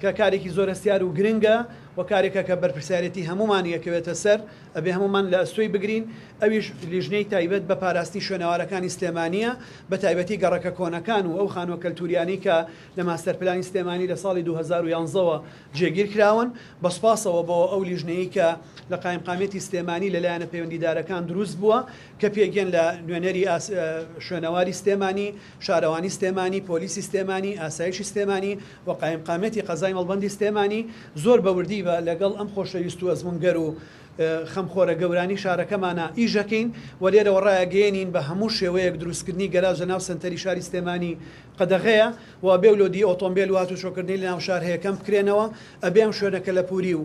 کە کارێکی زۆر هەستیار و گرنگە و کارێکە کە بەرپرسیارەتی هەمومان یەکەوێتە سەر ئەبێ هەمومان لە ئەستۆی بگرین. ئەویش لیژنەی تایبەت بە پاراستی شوێنەوارەکانی سلێمانیە بە تایبەتی گەڕەکە کۆنەکان و ئەو خانوە کەلتوریانی کە لە ماستەرپلانی سلێمانی لە ساڵی 2011ەوە جێگیر کراون. بەسپاسەوە بۆ ئەو لیژنەیە کە لە قایمقامێتی سلێمانی لەلایەنە پەیوەندیدارەکان دروست بووە کە پێگەن لە نوێنەری شوێنەواری سلێمانی، شارەوانی سلێمانی، پۆلیسی سلێمانی، ئاسایشی سلێمانی و قایمقامێتی قەزای مەڵبەندی سلێمانی زۆر بەوردی بە لەگەڵ ئەم خۆشەویست و ئەزمونگەر و خەمخۆرە گەورانی شارەکەمانە ئیژەکەین و لێرەوە ڕایەگەێنین بە هەموو شێوەیەک دروستکردنی گەراژ لە ناو سنتەری شاری سلێمانی قەدەغەیە و بێولۆدی ئۆتۆمبیل و هاتوچۆکردنی لە ناو شار هەیەکەم بکرێنەوە. ئەبێم شوێنەکە لە پووری و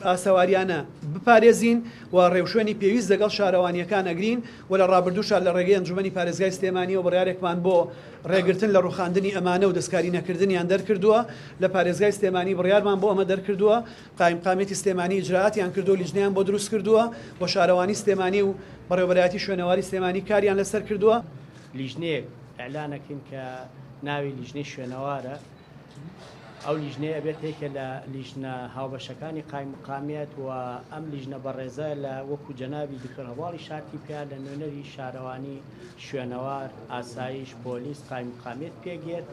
ئاسەواریانە بپارێزین و ڕێوشێنی پێویست لەگەڵ شارەوانیەکان ئەگرین و لە ڕابردووشار لە ڕێگەی ئەنجومەنی پارێزگای سلێمانی و بڕیارێکمان بۆ ڕێگرتن لە ڕوخاندنی ئەمانە و دەستکاری نەکردنیان دەرکردووە. لە پارێزگای سلێمانی بڕیارمان بۆ ئەمە دەرکردووە، قایمقامێتی سلێمانی ئیجرائاتیان کردو، لیژنەیان بۆ دروست کردووە و شارەوانی سلێمانی و بەڕێوەبەرایەتی شوێنەواری سلێمانی کاریان لەسەر کردووە. لیژنەیەک ئەعلانەکەین کە ناوی لیژنەی شوێنەوارە. ئەو لیژنەیە ئەبێت هێکە لە لیژنە هاوبەشەکانی قایمقامیەت و ئەم لیژنە بەڕێزە لە وەکو جەنابی دکتۆر هەواڵی شارتی پیا لە نوێنەری شارەوانی شوێنەوار، ئاسایش، پۆلیس، قایمقامیەت پێگێت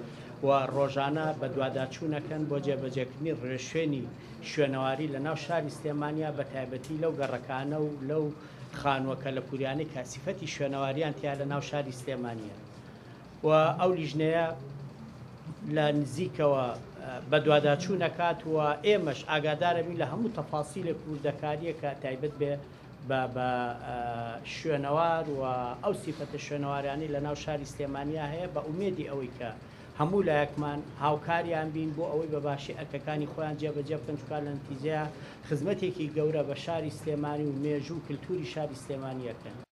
و ڕۆژانە بە دوواداچوونەکەن بۆ جێبەجێکردنی ڕێشوێنی شوێنەواری لە ناو شاری سلێمانیا بە تایبەتی لەو گەڕەکانە و لەو خانووەکە لە پوریانەی کاسیفەتی شوێنەواریان تیا لە ناو شاری سلێمانیە و ئەو لیژنەیە لە نزیکەوە بە دوواداچوو نەکات و ئێمەش ئاگادارەبین لە هەموو تەفاسیلێک وردەکاریەکە تایبەت بێ بە شوێنەوار و ئەو سیفەتە شوێنەوارانی لە ناو شاری سلێمانیا هەیە بە ئومێدی ئەوەی کە هەموو لایەکمان هاوکاریان بین بۆ ئەوەی بەباشی ئەرکەکانی خۆیان جێبەجێ بکەن چونکە لە نەتیجەیە خزمەتێکی گەورە بە شاری سلێمانی و مێژوو و کللتوری شاری سلێمانیەکەن.